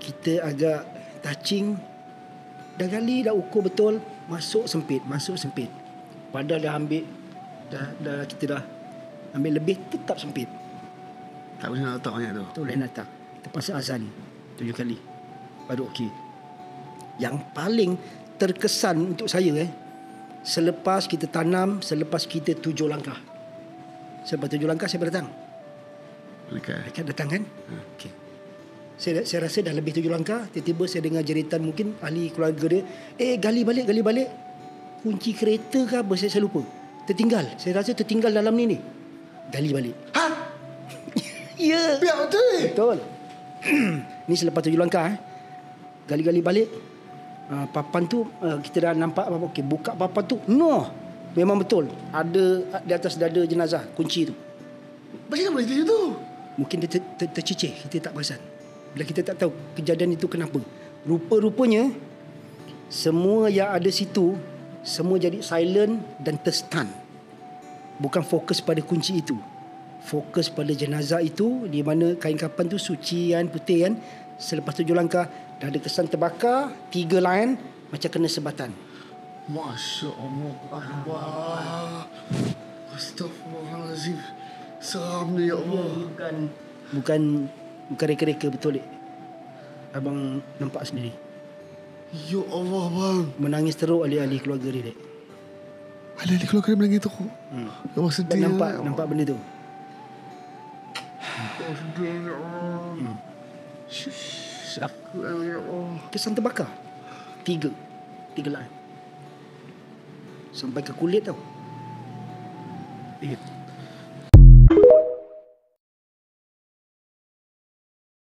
kita agak touching. Dah gali, dah ukur betul, masuk sempit. Padahal dah ambil, kita dah ambil lebih, tetap sempit. Tak boleh nak letak banyak tu. Tak boleh nak tak. Terpaksa azan 7 kali. Baru okey. Yang paling terkesan untuk saya selepas kita tanam, selepas kita 7 langkah. Selepas 7 langkah saya datang. Dekat datang kan? Okey. Saya rasa dah lebih 7 langkah, tiba-tiba saya dengar jeritan mungkin ahli keluarga dia, gali balik. Kunci kereta ke apa saya lupa. Tertinggal. Saya rasa tertinggal dalam ni. Gali balik. Ha? Ya. Biar betul. Betul. Ni selepas 7 langkah gali-gali balik. Papan tu kita dah nampak apa. Okey, buka papan tu. No. Memang betul. Ada di atas dada jenazah kunci tu. Macam mana boleh macam tu? Mungkin dia tercicir, kita tak perasan. Bila kita tak tahu kejadian itu kenapa. Rupa-rupanya semua yang ada situ semua jadi silent dan terstun. Bukan fokus pada kunci itu. Fokus pada jenazah itu, di mana kain kafan tu suci kan, putih kan. Selepas 7 langkah dah ada kesan terbakar, 3 line macam kena sebatan. Masya Allah. Astaghfirullahalazim. Seram ni ya Allah. Bukan reka-reka betul. Abang nampak sendiri. Ya Allah bang. Menangis teruk ahli-ahli keluarga dia, Dek. Ahli-ahli keluarga dia menangis teruk. Ya Allah sedih. Dan nampak benda tu. Oh sedih ya Allah. Sakit ya Allah. Kesan terbakar 3 line sampai ke kulit tau.